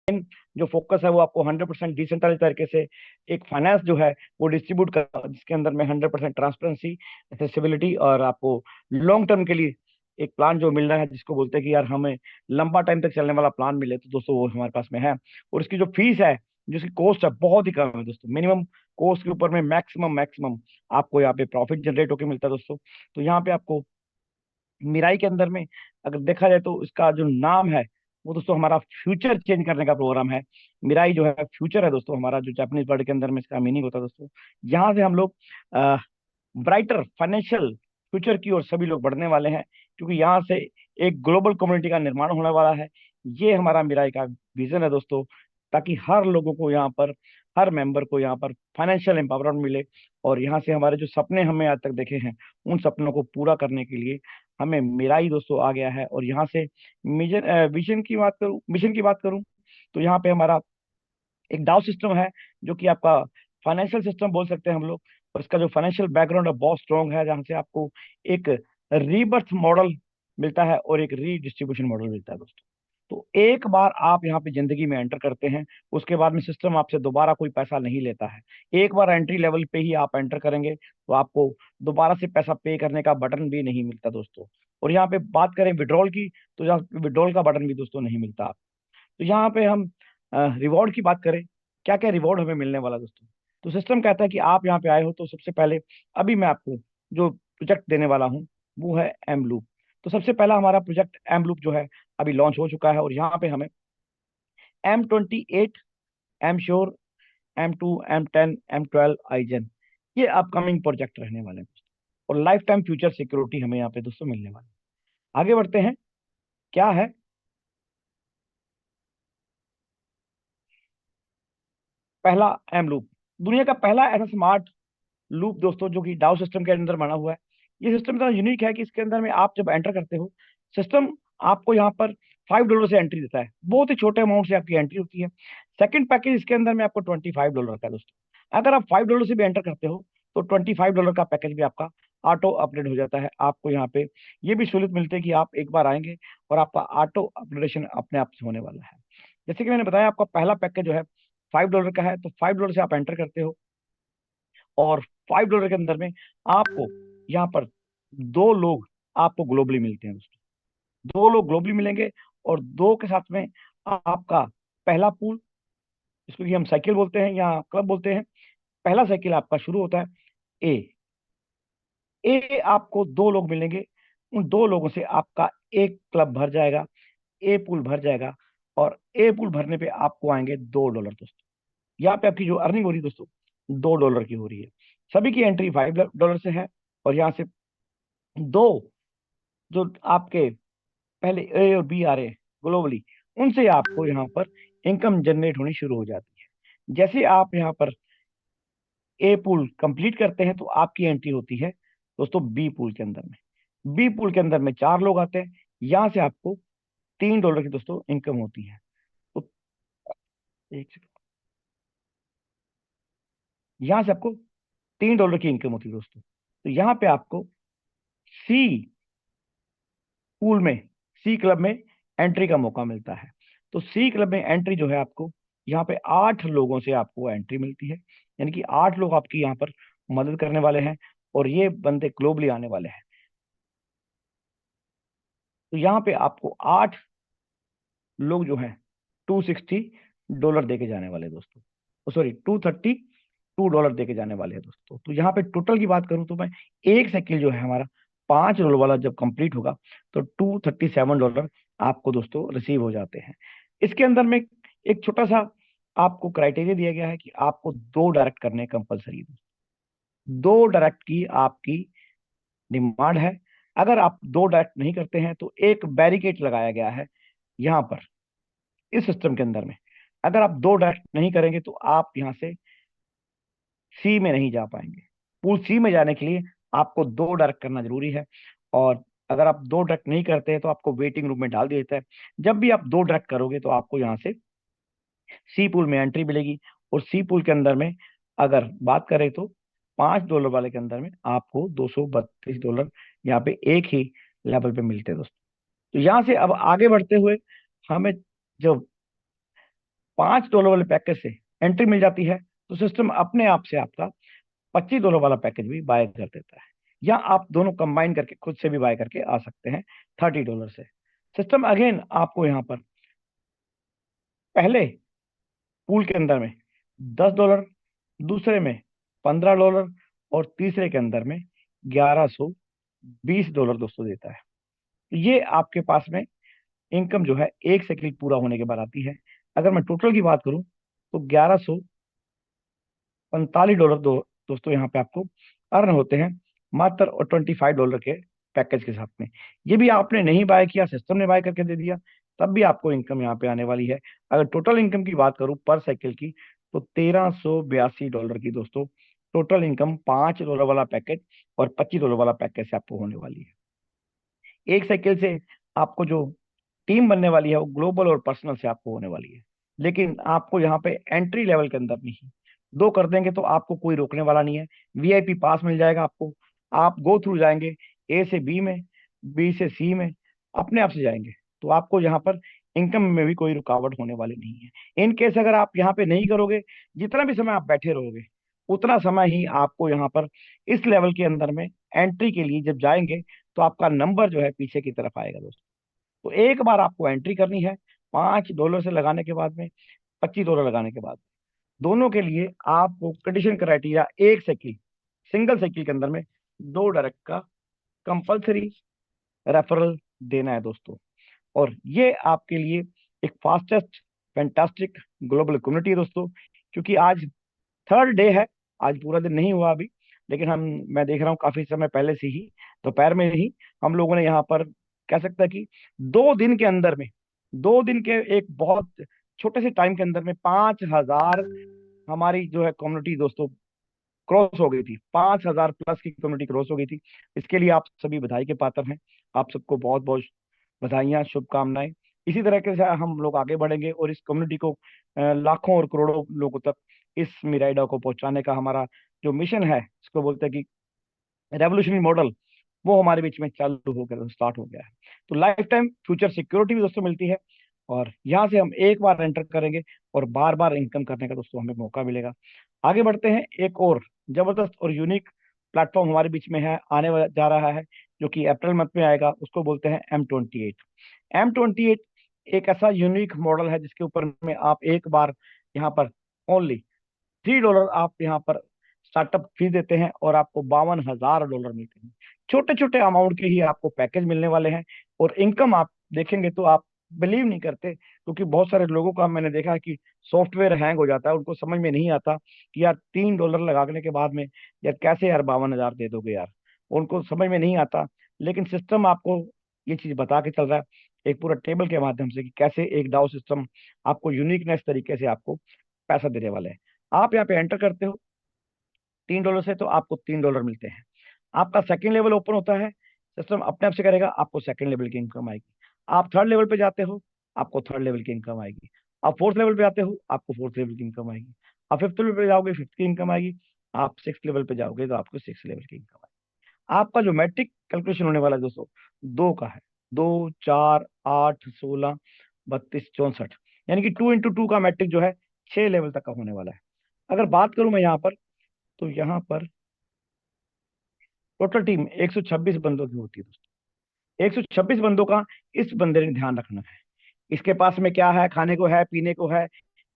जो फोकस है वो आपको 100% डिसेंट्रलाइज तरीके से एक फाइनेंस जो है वो डिस्ट्रीब्यूट कर, जिसके अंदर में 100% ट्रांसपेरेंसी, एक्सेसिबिलिटी और आपको लॉन्ग टर्म के लिए एक प्लान जो मिल रहा है, जिसको बोलते हैं कि यार हमें लंबा टाइम तक चलने वाला प्लान मिले, तो दोस्तों वो हमारे पास में है। और इसकी जो फीस है, जो इसकी कॉस्ट है, बहुत ही कम है दोस्तों। मिनिमम कॉस्ट के ऊपर में मैक्सिमम मैक्सिमम आपको यहाँ पे प्रॉफिट जनरेट होकर मिलता है दोस्तों। तो यहाँ पे आपको मिराई के अंदर में अगर देखा जाए तो इसका जो नाम है वो दोस्तों हमारा फ्यूचर चेंज करने का प्रोग्राम है। मिराई जो है फ्यूचर है दोस्तों, हमारा जो जापानीज वर्ड के अंदर में इसका मीनिंग होता है दोस्तों। यहाँ से हम लोग ब्राइटर फाइनेंशियल फ्यूचर की ओर सभी लोग बढ़ने वाले हैं, क्योंकि यहाँ से एक ग्लोबल कम्युनिटी का निर्माण होने वाला है। ये हमारा मिराई का विजन है दोस्तों, ताकि हर लोगों को यहाँ पर, हर मेंबर को यहाँ पर फाइनेंशियल एम्पावरमेंट मिले। और यहाँ से हमारे जो सपने हमने आज तक देखे हैं, उन सपनों को पूरा करने के लिए हमें मिराई दोस्तों आ गया है। और यहाँ से विजन की बात करूँ, मिशन की बात करूँ, तो यहाँ पे हमारा एक डाउ सिस्टम है, जो कि आपका फाइनेंशियल सिस्टम बोल सकते हैं हम लोग। और इसका जो फाइनेंशियल बैकग्राउंड है बहुत स्ट्रॉन्ग है, जहाँ से आपको एक रीबर्थ मॉडल मिलता है और एक रीडिस्ट्रीब्यूशन मॉडल मिलता है दोस्तों। तो एक बार आप यहाँ पे जिंदगी में एंटर करते हैं, उसके बाद में सिस्टम आपसे दोबारा कोई पैसा नहीं लेता है। एक बार एंट्री लेवल पे ही आप एंटर करेंगे तो आपको दोबारा से पैसा पे करने का बटन भी नहीं मिलता दोस्तों। और यहाँ पे बात करें विड्रॉल की, तो यहाँ विड्रॉल का बटन भी दोस्तों नहीं मिलता। तो यहाँ पे हम रिवॉर्ड की बात करें, क्या क्या रिवॉर्ड हमें मिलने वाला दोस्तों। तो सिस्टम कहता है कि आप यहाँ पे आए हो, तो सबसे पहले अभी मैं आपको जो प्रोजेक्ट देने वाला हूँ वो है एम लूप। तो सबसे पहला हमारा प्रोजेक्ट एम लूप जो है अभी लॉन्च हो चुका है, और यहाँ पे हमें M28, am sure, M2, M10, M12 आईजन, ये अपकमिंग प्रोजेक्ट रहने वाले हैं दोस्तों। और लाइफ टाइम फ्यूचर सिक्योरिटी हमें यहाँ पे दोस्तों मिलने वाली है। आगे बढ़ते हैं, क्या है पहला एम लूप। दुनिया का पहला ऐसा स्मार्ट लूप दोस्तों, जो कि डाउ सिस्टम के अंदर बना हुआ है। ये सिस्टम इतना यूनिक है कि इसके अंदर में आप जब एंटर करते हो, सिस्टम आपको यहाँ पर $5 से एंट्री देता है। बहुत ही छोटे अमाउंट से आपकी एंट्री होती है। सेकंड पैकेज इसके अंदर में आपको $25 का है दोस्तों। अगर आप $5 से भी एंटर करते हो, तो $25 का पैकेज भी आपका ऑटो अपग्रेड हो जाता है। आपको यहाँ पे ये भी सहूलियत मिलती है कि आप एक बार आएंगे और आपका ऑटो अपग्रेडेशन अपने आप से होने वाला है। जैसे कि मैंने बताया, आपका पहला पैकेज जो है $5 का है, तो $5 से आप एंटर करते हो, और $5 के अंदर में आपको यहाँ पर दो लोग आपको ग्लोबली मिलते हैं दोस्तों। दो लोग ग्लोबली मिलेंगे, और दो के साथ में आपका पहला पूल, इसको कि हम साइकिल बोलते हैं या क्लब बोलते हैं, पहला साइकिल आपका शुरू होता है ए। ए आपको दो लोग मिलेंगे, उन दो लोगों से आपका एक क्लब भर जाएगा, ए पूल भर जाएगा। और ए पूल भरने पे आपको आएंगे $2 दोस्तों। यहाँ पे आपकी जो अर्निंग हो रही है दोस्तों, $2 की हो रही है। सभी की एंट्री $5 से है। और यहाँ से दो जो आपके पहले ए और बी आ रहे हैं ग्लोबली, उनसे आपको यहाँ पर इनकम जनरेट होनी शुरू हो जाती है। जैसे आप यहाँ पर ए पूल कंप्लीट करते हैं, तो आपकी एंट्री होती है दोस्तों बी पूल के अंदर में। बी पूल के अंदर में चार लोग आते हैं, यहाँ से आपको $3 की दोस्तों इनकम होती है। तो एक सेकंड, यहाँ से आपको $3 की इनकम होती है दोस्तों। तो यहाँ पे आपको सी पूल में, सी क्लब में एंट्री का मौका मिलता है। तो सी क्लब में एंट्री जो है आपको यहाँ पे 8 लोगों से आपको एंट्री मिलती है, यानी कि 8 लोग आपकी यहाँ पर मदद करने वाले हैं, और ये बंदे ग्लोबली आने वाले हैं। तो यहाँ पे आपको 8 लोग जो हैं $260 दे के जाने वाले हैं दोस्तों। सॉरी, $232 दे के जाने वाले हैं दोस्तों। तो यहाँ पे टोटल की बात करूं, तो मैं एक साइकिल जो है हमारा $5 वाला जब कंप्लीट होगा, तो $237 आपको दोस्तों रिसीव हो जाते हैं। इसके अंदर में एक छोटा सा आपको क्राइटेरिया दिया गया है कि आपको दो डायरेक्ट करने कंपलसरी है। दो डायरेक्ट की आपकी डिमांड है। अगर आप दो डायरेक्ट नहीं करते हैं, तो एक बैरिकेड लगाया गया है यहाँ पर, इस सिस्टम के अंदर में। अगर आप दो डायरेक्ट नहीं करेंगे, तो आप यहाँ से सी में नहीं जा पाएंगे। पूल सी में जाने के लिए आपको दो डायरेक्ट करना जरूरी है। और अगर आप दो डायरेक्ट नहीं करते हैं, तो आपको वेटिंग रूम में डाल दिया जाता है। जब भी आप दो डायरेक्ट करोगे, तो आपको यहाँ से सी पूल में एंट्री मिलेगी। और सी पूल के अंदर में अगर बात करें, तो $5 वाले के अंदर में आपको $232 यहाँ पे एक ही लेवल पे मिलते हैं दोस्तों। तो यहाँ से अब आगे बढ़ते हुए, हमें जो $5 वाले पैकेज से एंट्री मिल जाती है, तो सिस्टम अपने आप से आपका $25 वाला पैकेज भी बाय कर देता है, या आप दोनों कंबाइन करके खुद से भी बाय करके आ सकते हैं $30 से। सिस्टम अगेन आपको यहाँ पर पहले पूल के अंदर में $10, दूसरे में $15 और तीसरे के अंदर में $1120 दोस्तों देता है। ये आपके पास में इनकम जो है एक साइकिल पूरा होने के बाद आती है। अगर मैं टोटल की बात करूं तो $1145 दोस्तों यहाँ पे आपको अर्न होते हैं मात्र, और $25 के पैकेज के साथ में। ये भी आपने नहीं बाय किया, सिस्टम ने बाय करके दे दिया, तब भी आपको इनकम यहाँ पे आने वाली है। अगर टोटल इनकम की बात करूं पर साइकिल की, तो $1382 की दोस्तों टोटल इनकम $5 वाला पैकेज और $25 वाला पैकेज से आपको होने वाली है। एक साइकिल से आपको जो टीम बनने वाली है वो ग्लोबल और पर्सनल से आपको होने वाली है, लेकिन आपको यहाँ पे एंट्री लेवल के अंदर नहीं, दो कर देंगे तो आपको कोई रोकने वाला नहीं है। वीआईपी पास मिल जाएगा आपको, आप गो थ्रू जाएंगे ए से बी में, बी से सी में, अपने आप से जाएंगे, तो आपको यहाँ पर इनकम में भी कोई रुकावट होने वाली नहीं है। इन केस अगर आप यहाँ पे नहीं करोगे, जितना भी समय आप बैठे रहोगे उतना समय ही आपको यहाँ पर इस लेवल के अंदर में एंट्री के लिए जब जाएंगे तो आपका नंबर जो है पीछे की तरफ आएगा दोस्तों। तो एक बार आपको एंट्री करनी है $5 से लगाने के बाद में, $25 लगाने के बाद, दोनों के लिए आपको कंडीशन क्राइटेरिया एक साइकिल, सिंगल साइकिल के अंदर में 2 डायरेक्ट का कंपलसरी रेफरल देना है दोस्तों। और ये आपके लिए एक फास्टेस्ट फैंटास्टिक ग्लोबल कम्युनिटी है दोस्तों, क्योंकि आज थर्ड डे है, आज पूरा दिन नहीं हुआ अभी, लेकिन मैं देख रहा हूँ काफी समय पहले से ही, दोपहर में ही हम लोगों ने यहाँ पर कह सकता है कि 2 दिन के अंदर में, 2 दिन के एक बहुत छोटे से टाइम के अंदर में 5,000 हमारी जो है कम्युनिटी दोस्तों क्रॉस हो गई थी, 5,000 प्लस की कम्युनिटी क्रॉस हो गई थी। इसके लिए आप सभी बधाई के पात्र हैं, आप सबको बहुत बहुत बधाइयाँ, शुभकामनाएं। इसी तरह के से हम लोग आगे बढ़ेंगे और इस कम्युनिटी को लाखों और करोड़ों लोगों तक इस मिराइडा को पहुंचाने का हमारा जो मिशन है, इसको बोलते हैं कि रेवोल्यूशनरी मॉडल, वो हमारे बीच में चालू होकर स्टार्ट हो गया है। तो लाइफ टाइम फ्यूचर सिक्योरिटी भी दोस्तों मिलती है, और यहाँ से हम एक बार एंटर करेंगे और बार बार इनकम करने का दोस्तों हमें मौका मिलेगा। आगे बढ़ते हैं, एक और जबरदस्त और यूनिक प्लेटफॉर्म हमारे बीच में है, जा रहा है, जो कि अप्रैल मंथ में आएगा, उसको बोलते हैं M28। M28 एक ऐसा यूनिक मॉडल है जिसके ऊपर में आप एक बार यहाँ पर ओनली $3 आप यहाँ पर स्टार्टअप फीस देते हैं और आपको $52,000 मिलते हैं। छोटे छोटे अमाउंट के ही आपको पैकेज मिलने वाले हैं, और इनकम आप देखेंगे तो आप बिलीव नहीं करते, क्योंकि बहुत सारे लोगों का मैंने देखा है कि सॉफ्टवेयर हैंग हो जाता है, उनको समझ में नहीं आता कि यार $3 लगाने के बाद में यार कैसे यार 52,000 दे दोगे यार, उनको समझ में नहीं आता। लेकिन सिस्टम आपको ये चीज बता के चल रहा है एक पूरा टेबल के माध्यम से कि कैसे एक डाउ सिस्टम आपको यूनिकनेस तरीके से आपको पैसा देने वाले हैं। आप यहाँ पे एंटर करते हो $3 से, तो आपको $3 मिलते हैं। आपका सेकंड लेवल ओपन होता है, सिस्टम अपने आप से करेगा, आपको सेकंड लेवल की इनकम आएगी। आप थर्ड लेवल पे जाते हो, आपको थर्ड लेवल की इनकम आएगी। आप फोर्थ लेवल पे आते हो, आपको फोर्थ लेवल की इनकम आएगी। आप फिफ्थ लेवल पे जाओगे, फिफ्थ की इनकम आएगी। आप सिक्स लेवल पे जाओगे तो आपको सिक्स लेवल की इनकम आएगी। आपका जो मैट्रिक कैलकुलेशन होने वाला है दोस्तों, दो का है, 2, 4, 8, 16, 32, 64, यानी कि 2 into 2 का मैट्रिक जो है 6 लेवल तक का होने वाला है। अगर बात करूं मैं यहाँ पर, तो यहाँ पर टोटल टीम 126 बंदों की होती है दोस्तों। 126 बंदों का इस बंदे ने ध्यान रखना है, इसके पास में क्या है, खाने को है, पीने को है,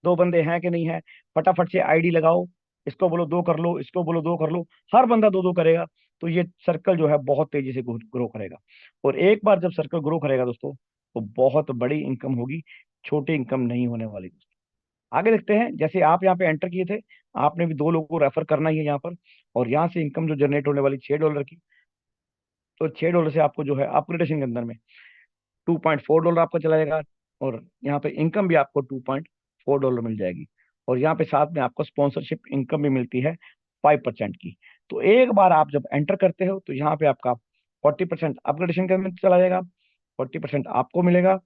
2 बंदे हैं कि नहीं है, फटाफट से आईडी लगाओ, इसको बोलो दो कर लो, इसको बोलो दो कर लो, हर बंदा दो दो करेगा, तो ये सर्कल जो है बहुत तेजी से ग्रो करेगा। और एक बार जब सर्कल ग्रो करेगा दोस्तों, तो बहुत बड़ी इनकम होगी, छोटी इनकम नहीं होने वाली दोस्तों। आगे देखते हैं, जैसे आप यहाँ पे एंटर किए थे, आपने भी 2 लोगों को रेफर करना ही है यहाँ पर, और यहाँ से इनकम जो जनरेट होने वाली $6 की, तो $6 से आपको जो है अपग्रेडेशन के अंदर में $2.4 आपका चला जाएगा, और यहाँ पे इनकम भी आपको $2.4 मिल जाएगी। और यहाँ पे साथ में आपको स्पॉन्सरशिप इनकम भी मिलती है 5% की। तो एक बार आप जब एंटर करते हो तो यहाँ पे आपका 40% अपग्रेडेशन के अंदर चला जाएगा, 40% आपको मिलेगा,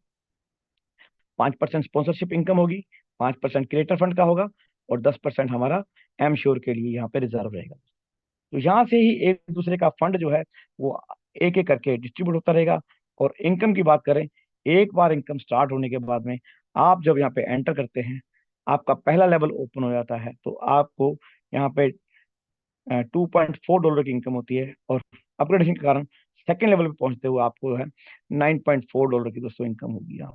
5% स्पॉन्सरशिप इनकम होगी, 5% क्रिएटर फंड का होगा, और 10% हमारा एम श्योर के लिए यहाँ पे रिजर्व रहेगा। तो यहाँ से ही एक दूसरे का फंड जो है वो एक एक करके डिस्ट्रीब्यूट होता रहेगा। और इनकम की बात करें, एक बार इनकम स्टार्ट होने के बाद में आप जब यहाँ पे एंटर करते हैं, आपका पहला लेवल ओपन हो जाता है तो आपको यहाँ पे $2.4 की इनकम होती है, और अपग्रेडेशन के कारण सेकेंड लेवल पे पहुंचते हुए आपको है $9.4 की दोस्तों इनकम होगी यहाँ,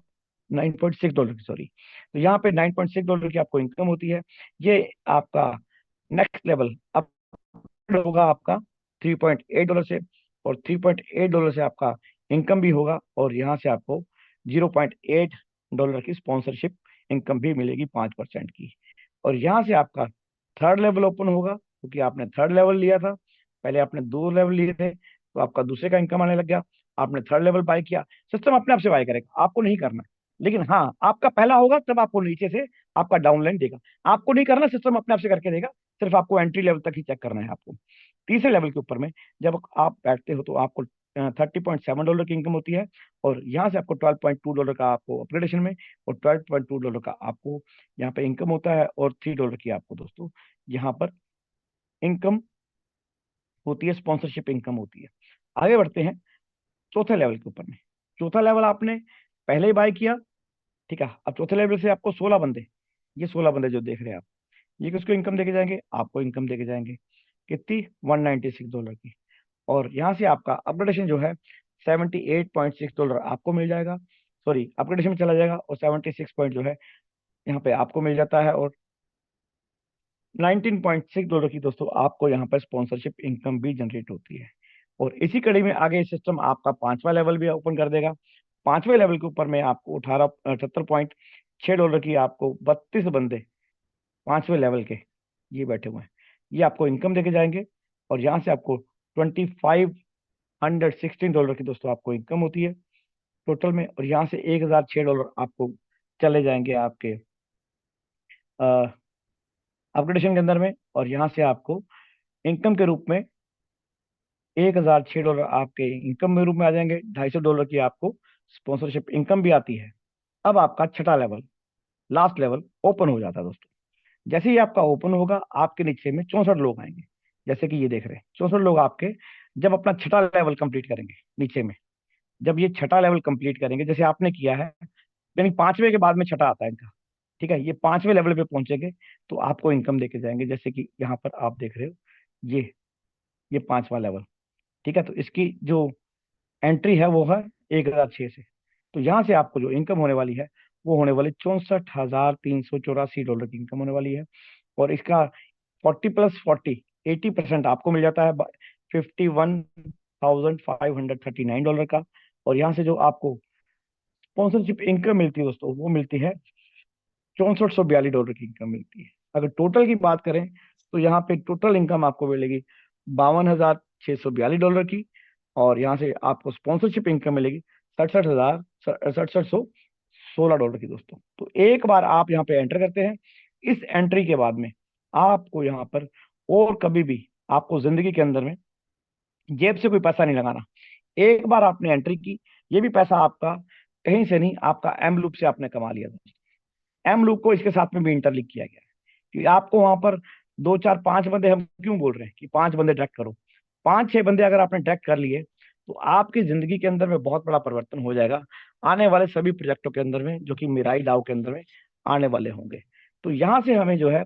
$9.6 की, सॉरी। तो यहाँ पे $9.6 की आपको इनकम होती है। ये आपका नेक्स्ट लेवल अप होगा आपका $3.8 से, और $3.8 से आपका इनकम भी होगा, और यहाँ से आपको $0.8 की स्पॉन्सरशिप इनकम भी मिलेगी 5% की। और यहाँ से आपका थर्ड लेवल ओपन होगा, क्योंकि आपने थर्ड लेवल लिया था, पहले आपने 2 लेवल लिए थे, तो आपका दूसरे का इनकम आने लग गया। आपने थर्ड लेवल बाय किया, सिस्टम अपने आप से बाय करेगा, आपको नहीं करना। लेकिन हाँ, आपका पहला होगा तब आपको नीचे से आपका डाउनलाइन देगा, आपको नहीं करना, सिस्टम अपने आप से करके देगा। सिर्फ आपको एंट्री लेवल तक ही चेक करना है आपको। तीसरे लेवल के ऊपर में जब आप बैठते हो तो आपको $30.7 की इनकम होती है, और यहाँ से आपको $12.2 का आपको अपग्रेडेशन में, और $12.2 का आपको यहाँ पे इनकम होता है, और $3 की आपको दोस्तों यहाँ पर इनकम होती है, स्पॉन्सरशिप इनकम होती है। आगे बढ़ते हैं चौथे लेवल के ऊपर में। चौथा लेवल आपने पहले ही बाय किया, ठीक है। अब चौथे लेवल से आपको 16 बंदे, ये 16 बंदे जो देख रहे हैं आप, ये किसको इनकम देके जाएंगे? आपको इनकम देके जाएंगे। कितनी? $196 की। और यहाँ से आपका अपग्रेडेशन जो है $78.6 आपको मिल जाएगा, सॉरी अपग्रेडेशन में चला जाएगा, और 76 पॉइंट जो है यहाँ पे आपको मिल जाता है, और $19.6 की दोस्तों आपको यहाँ पर स्पॉन्सरशिप इनकम भी जनरेट होती है। और इसी कड़ी में आगे सिस्टम आपका पांचवा लेवल भी ओपन कर देगा। पांचवें लेवल के ऊपर में आपको 78.6 की आपको 32 बंदे पांचवें लेवल के ये बैठे हुए हैं, ये आपको इनकम देके जाएंगे। और यहाँ से आपको $2,516 की दोस्तों आपको इनकम होती है टोटल में। और यहाँ से $1,006 आपको चले जाएंगे आपके अपग्रेडेशन के अंदर में। और यहाँ से आपको इनकम के रूप में $1,006 आपके इनकम में रूप में आ जाएंगे। $250 की आपको स्पॉन्सरशिप इनकम भी आती है। अब आपका छठा लेवल, लास्ट लेवल ओपन हो जाता है दोस्तों। जैसे ही आपका ओपन होगा, आपके नीचे में 64 लोग आएंगे, जैसे कि ये देख रहे हैं 64 लोग आपके जब अपना छठा लेवल कंप्लीट करेंगे नीचे में। जब ये छठा लेवल कंप्लीट करेंगे जैसे आपने किया है, यानी पांचवे के बाद में छठा आता है इनका, ठीक है, ये पांचवे लेवल पे पहुंचेंगे तो आपको इनकम देके जाएंगे। जैसे कि यहाँ पर आप देख रहे हो, ये पांचवा लेवल, ठीक है। तो इसकी जो एंट्री है वो है 1,006 से। तो यहाँ से आपको जो इनकम होने वाली है वो होने वाली $64,384 की इनकम होने वाली है। और इसका 40+40 80% आपको मिल जाता है, $51,539 का। और यहाँ से जो आपको स्पॉन्सरशिप इनकम मिलती है दोस्तों, वो मिलती है $6442 की इनकम मिलती है। अगर टोटल की बात करें तो यहाँ पे टोटल इनकम आपको मिलेगी $52,642 की। और यहाँ से आपको स्पॉन्सरशिप इनकम मिलेगी 67,6716 की दोस्तों। तो एक बार आप यहाँ पे एंटर करते हैं, इस एंट्री के बाद में आपको यहाँ पर और कभी भी आपको जिंदगी के अंदर में जेब से कोई पैसा नहीं लगाना। एक बार आपने एंट्री की, ये भी पैसा आपका कहीं से नहीं, आपका एम लूप से आपने कमा लिया दोस्तों। एम लूप को इसके साथ में भी इंटरलिंक किया गया है कि आपको वहां पर दो चार पांच बंदे, हम क्यों बोल रहे हैं कि 5 बंदे डायरेक्ट करो, 5-6 बंदे अगर आपने डायरेक्ट कर लिए तो आपकी जिंदगी के अंदर में बहुत बड़ा परिवर्तन हो जाएगा आने वाले सभी प्रोजेक्टों के अंदर में, जो कि मिराई डाउ के अंदर में आने वाले होंगे। तो यहाँ से हमें जो है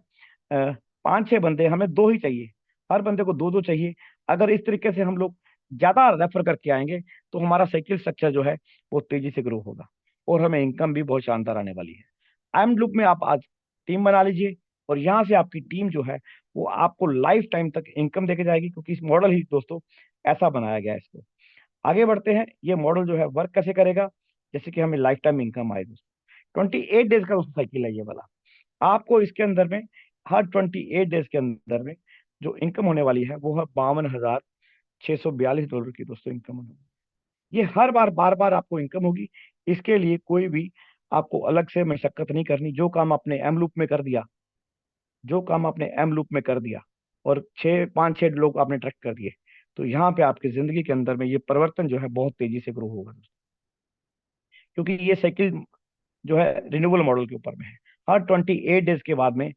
5-6 बंदे, हमें दो ही चाहिए, हर बंदे को दो दो चाहिए। अगर इस तरीके से हम लोग ज्यादा रेफर करके आएंगे तो हमारा साइकिल स्ट्रक्चर जो है वो तेजी से ग्रो होगा, और हमें इनकम भी बहुत शानदार आने वाली है। एम लूप में आप आज टीम बना लीजिए, और यहाँ से आपकी टीम जो है वो आपको लाइफ टाइम तक इनकम देके जाएगी, क्योंकि इस मॉडल ही दोस्तों ऐसा बनाया गया है इसको। आगे बढ़ते हैं, ये मॉडल जो है वर्क कैसे करेगा, जैसे कि हमें लाइफ टाइम इनकम आए दोस्तों। 28 डेज का दोस्तों साइकिल है ये वाला। आपको इसके अंदर में हर 28 डेज के अंदर में जो इनकम होने वाली है वो है $52,642 की दोस्तों इनकम होने वाली है। ये हर बार बार बार आपको इनकम होगी। इसके लिए कोई भी आपको अलग से मशक्कत नहीं करनी। जो काम आपने एम लूप में कर दिया, जो काम आपने एम लूप में कर दिया, और 5-6 लोग आपने ट्रैक कर दिए, तो यहाँ पे आपकी जिंदगी के अंदर में ये परिवर्तन जो है बहुत तेजी से ग्रो होगा दोस्तों। क्योंकि ये साइकिल जो है रिन्यूएबल मॉडल के ऊपर में है। हर 28 डेज के बाद में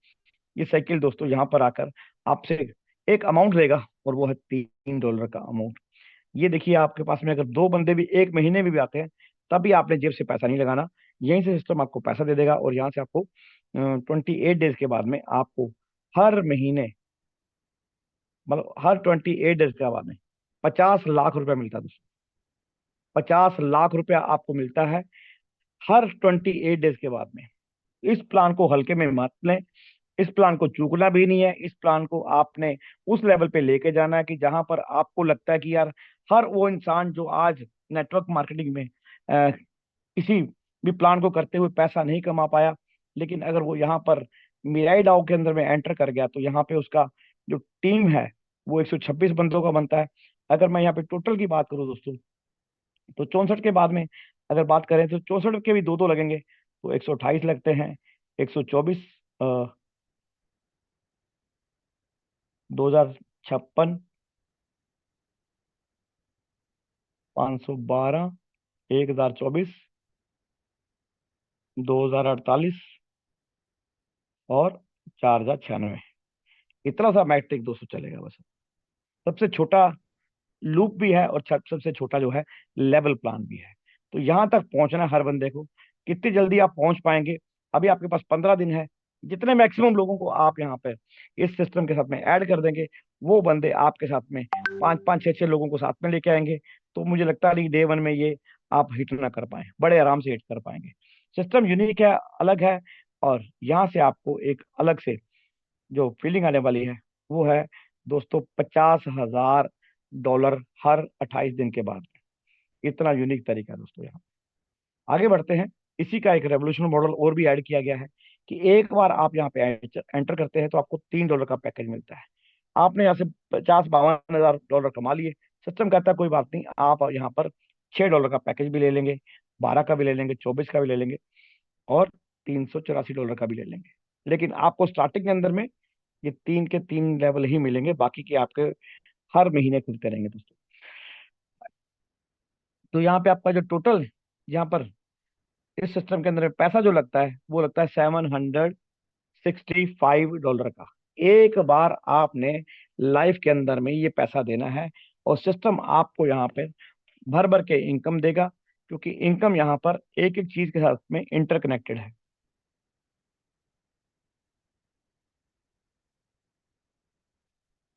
ये साइकिल दोस्तों यहाँ पर आकर आपसे एक अमाउंट लेगा, और वो है $3 का अमाउंट। ये देखिए, आपके पास में अगर 2 बंदे भी एक महीने में भी आते हैं, तब भी आपने जेब से पैसा नहीं लगाना, यहीं से सिस्टम आपको पैसा दे देगा, और यहाँ से आपको 28 डेज के बाद में आपको हर महीने, मतलब हर 28 डेज के बाद में 50 लाख रुपया मिलता है दोस्तों। 50 लाख रुपया आपको मिलता है हर 28 डेज के बाद में। इस प्लान को हल्के में मत लें, इस प्लान को चूकना भी नहीं है। इस प्लान को आपने उस लेवल पे लेके जाना है कि जहां पर आपको लगता है कि यार, हर वो इंसान जो आज नेटवर्क मार्केटिंग में किसी भी प्लान को करते हुए पैसा नहीं कमा पाया, लेकिन अगर वो यहाँ पर मिराई डाउ के अंदर में एंटर कर गया, तो यहाँ पे उसका जो टीम है वो 126 बंदों का बनता है। अगर मैं यहाँ पे टोटल की बात करूँ दोस्तों, तो 64 के बाद में अगर बात करें तो 64 के भी दो दो लगेंगे, तो 128 लगते हैं। 124, 2056, 512, 1024, 2048 और 4096। इतना सा मैट्रिक दोस्तों चलेगा बस। सबसे छोटा लूप भी है और सबसे छोटा जो है लेवल प्लान भी है। तो यहां तक पहुंचना है हर बंदे को। कितनी जल्दी आप पहुंच पाएंगे? अभी आपके पास 15 दिन है। जितने मैक्सिमम लोगों को आप यहाँ पे इस सिस्टम के साथ में ऐड कर देंगे, वो बंदे आपके साथ में पांच पांच छह छह लोगों को साथ में लेके आएंगे। तो मुझे लगता नहीं डे 1 में ये आप हिट ना कर पाए, बड़े आराम से हिट कर पाएंगे। सिस्टम यूनिक है, अलग है, और यहाँ से आपको एक अलग से जो फीलिंग आने वाली है वो है दोस्तों, $50,000 हर 28 दिन के बाद। इतना यूनिक तरीका है दोस्तों। यहाँ आगे बढ़ते हैं। इसी का एक रेवोल्यूशन मॉडल और भी ऐड किया गया है कि एक बार आप यहाँ पे एंटर करते हैं तो आपको $3 का पैकेज मिलता है। आपने यहाँ से 50-52 हजार डॉलर कमा लिए। सिस्टम कहता है कोई बात नहीं, आप यहाँ पर $6 का पैकेज भी ले लेंगे, 12 का भी ले लेंगे, 24 का भी ले लेंगे, और $384 का भी ले लेंगे। लेकिन आपको स्टार्टिंग के अंदर में ये 3 के 3 लेवल ही मिलेंगे, बाकी के आपके हर महीने खुलते रहेंगे दोस्तों। तो यहाँ पे आपका जो टोटल, यहाँ पर इस सिस्टम के अंदर पैसा जो लगता है वो लगता है $765 का। एक बार आपने लाइफ के अंदर में ये पैसा देना है, और सिस्टम आपको यहाँ पे भर भर के इनकम देगा, क्योंकि इनकम यहाँ पर एक एक चीज के साथ में इंटरकनेक्टेड है।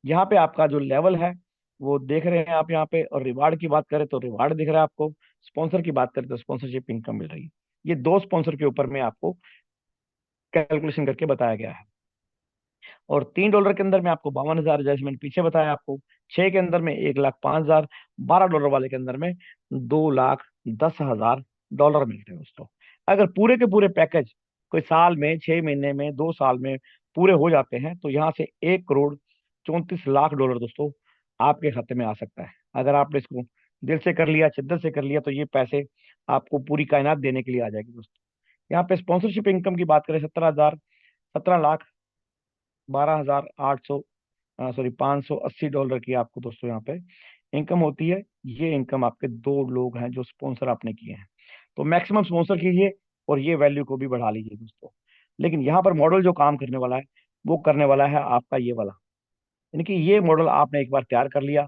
यहाँ पे आपका जो लेवल है वो देख रहे हैं आप यहाँ पे, और रिवार्ड की बात करें तो रिवार्ड दिख रहा है आपको। स्पॉन्सर की बात करें तो स्पॉन्सरशिप इनकम मिल रही है। ये दो स्पॉन्सर के ऊपर में आपको कैलकुलेशन करके बताया गया है। और $3 के अंदर में आपको 52,000, जैसे मैंने पीछे बताया आपको। 6 के अंदर में 1,05,000, $12 वाले के अंदर में $2,10,000 मिलते हैं दोस्तों। अगर पूरे के पूरे पैकेज कोई साल में, 6 महीने में, 2 साल में पूरे हो जाते हैं, तो यहाँ से 1,34,00,000 दोस्तों आपके खाते में आ सकता है। अगर आपने इसको दिल से कर लिया, शिद्दत से कर लिया, तो ये पैसे आपको पूरी कायनात देने के लिए आ जाएगी दोस्तों। यहाँ पे स्पॉन्सरशिप इनकम की बात करें, 17,12,800, सॉरी, $580 की आपको दोस्तों यहाँ पे इनकम होती है। ये इनकम आपके दो लोग हैं जो स्पॉन्सर आपने किए हैं। तो मैक्सिमम स्पॉन्सर कीजिए और ये वैल्यू को भी बढ़ा लीजिए दोस्तों। लेकिन यहाँ पर मॉडल जो काम करने वाला है वो करने वाला है आपका ये वाला। यानी कि ये मॉडल आपने एक बार तैयार कर लिया,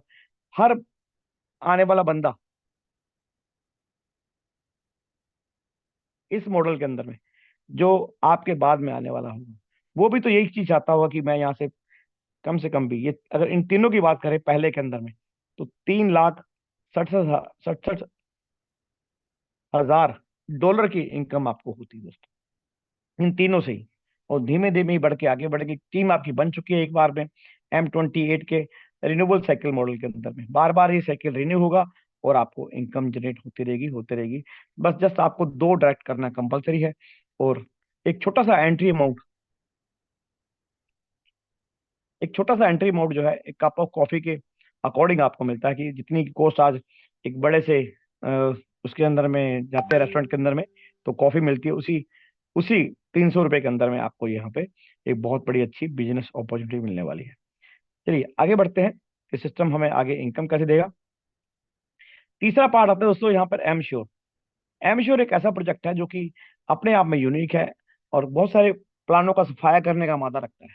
हर आने वाला बंदा इस मॉडल के अंदर में जो आपके बाद में आने वाला होगा, वो भी तो यही चीज चाहता होगा कि मैं यहाँ से कम भी, ये अगर इन तीनों की बात करें पहले के अंदर में, तो 3,67,67,000 की इनकम आपको होती है दोस्तों, इन तीनों से ही। और धीमे धीमे ही बढ़ के आगे बढ़ के टीम आपकी बन चुकी है एक बार में। M28 के रिन्यूएबल साइकिल मॉडल के अंदर में बार बार ये साइकिल रिन्यू होगा, और आपको इनकम जनरेट होती रहेगी, होती रहेगी। बस जस्ट आपको दो डायरेक्ट करना कंपलसरी है, और एक छोटा सा एंट्री अमाउंट, एक छोटा सा एंट्री अमाउंट जो है एक कप ऑफ कॉफी के अकॉर्डिंग आपको मिलता है, कि जितनी कॉस्ट आज एक बड़े से उसके अंदर में जाते हैं रेस्टोरेंट के अंदर में, तो कॉफी मिलती है उसी उसी ₹300 के अंदर में आपको यहाँ पे एक बहुत बड़ी अच्छी बिजनेस अपॉर्चुनिटी मिलने वाली है। चलिए आगे बढ़ते हैं कि सिस्टम हमें आगे इनकम कैसे देगा। तीसरा पार्ट आता है दोस्तों यहाँ पर एम श्योर। एम श्योर एक ऐसा प्रोजेक्ट है जो कि अपने आप में यूनिक है, और बहुत सारे प्लानों का सफाया करने का मादा रखता है।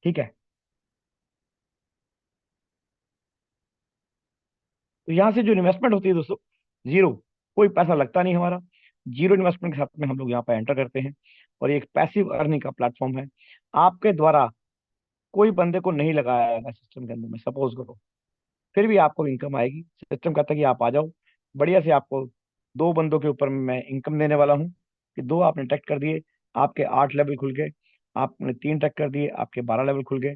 ठीक है। तो यहाँ से जो इन्वेस्टमेंट होती है दोस्तों, जीरो, कोई पैसा लगता नहीं हमारा। जीरो इन्वेस्टमेंट के साथ में हम लोग यहाँ पर एंटर करते हैं, और ये एक पैसिव अर्निंग का प्लेटफॉर्म है। आपके द्वारा कोई बंदे को नहीं लगाया जाएगा सिस्टम के अंदर में, सपोज करो, फिर भी आपको इनकम आएगी। सिस्टम कहता है कि आप आ जाओ, बढ़िया से आपको 2 बंदों के ऊपर मैं इनकम देने वाला हूँ। कि 2 आपने टच कर दिए, आपके 8 लेवल खुल गए। आपने 3 टच कर दिए, आपके 12 लेवल खुल गए।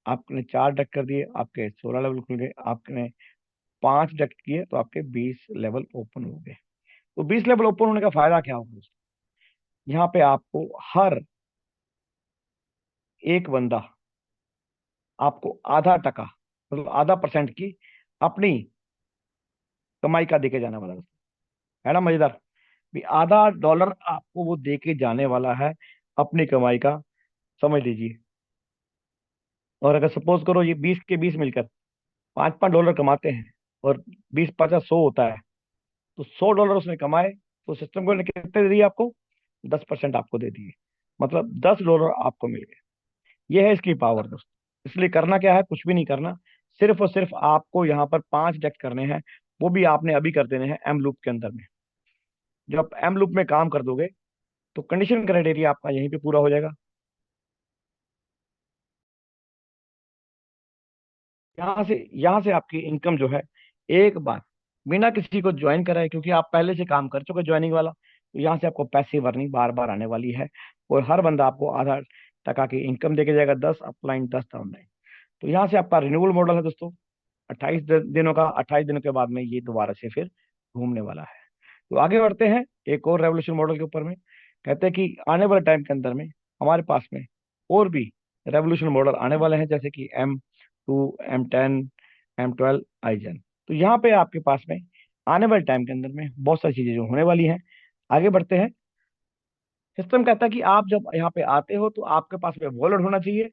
आपने 4 टच कर दिए, आपके 16 लेवल खुल गए। आपने 5 टच किए तो आपके 20 लेवल ओपन हो गए। तो 20 लेवल ओपन होने का फायदा क्या होगा दोस्तों? यहाँ पे आपको हर एक बंदा आपको आधा टका, मतलब आधा परसेंट की अपनी कमाई का देके जाने वाला है दोस्तों। है ना मजेदार? भी आधा डॉलर आपको वो देके जाने वाला है अपनी कमाई का, समझ लीजिए। और अगर सपोज करो ये 20 के 20 मिलकर 5-5 डॉलर कमाते हैं, और 20 50 100 होता है, तो 100 डॉलर उसने कमाए, तो सिस्टम को ने कितने दे दिए आपको? 10% आपको दे दिए, मतलब 10 डॉलर आपको मिल गए। ये है इसकी पावर दोस्तों। इसलिए करना क्या है? कुछ भी नहीं करना, सिर्फ और सिर्फ आपको यहाँ पर 5 डेक्ट करने हैं। वो भी आपने अभी कर देने हैं एम लूप के अंदर में। जब आप एम लूप में काम कर दोगे तो कंडीशन क्राइटेरिया आपका यहीं पे पूरा हो जाएगा। यहाँ से आपकी इनकम जो है, एक बार बिना किसी को ज्वाइन कराए, क्योंकि आप पहले से काम कर चुके ज्वाइनिंग वाला, तो यहाँ से आपको पैसिव अर्निंग बार बार आने वाली है। और हर बंदा आपको आधा टका की इनकम देके जाएगा, 10 अपलाइन 10 डाउनलाइन। तो यहाँ से आपका रिन्यूअल मॉडल है दोस्तों, 28 दिनों का। 28 दिनों के बाद में ये दोबारा से फिर घूमने वाला है। तो आगे बढ़ते हैं एक और रेवोल्यूशन मॉडल के ऊपर में। कहते हैं कि आने वाले टाइम के अंदर में हमारे पास में और भी रेवोल्यूशन मॉडल आने वाले हैं, जैसे कि M2, M10, M12, iGen। तो यहाँ पे आपके पास में आने वाले टाइम के अंदर में बहुत सारी चीजें जो होने वाली हैं। आगे बढ़ते हैं। सिस्टम कहता है कि आप जब यहाँ पे आते हो तो आपके पास में वॉलेट होना चाहिए।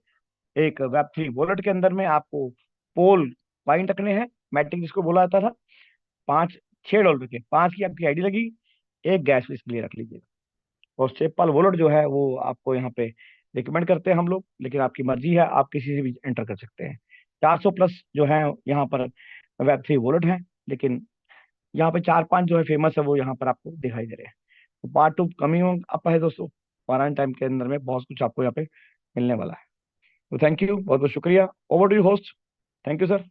एक Web3 वॉलेट के अंदर में आपको पोल पॉइंट रखने हैं, मैट्रिक जिसको बोला जाता था। 5 6 डॉलर के 5 की आपकी आईडी लगी, एक गैस फीस के लिए रख लीजिएगा। और सेपल वॉलेट जो है वो आपको यहाँ पे रिकमेंड करते हैं हम लोग, लेकिन आपकी मर्जी है, आप किसी से भी एंटर कर सकते हैं। 400 प्लस जो है यहाँ पर Web3 वॉलेट है, लेकिन यहाँ पे 4-5 जो है फेमस है वो यहाँ पर आपको दिखाई दे रहे हैं। तो पार्ट 2 कमिंग अप है दोस्तों। फॉरन टाइम के अंदर में बहुत कुछ आपको यहाँ पे मिलने वाला है। तो थैंक यू, बहुत बहुत शुक्रिया। Over to you host. Thank you sir.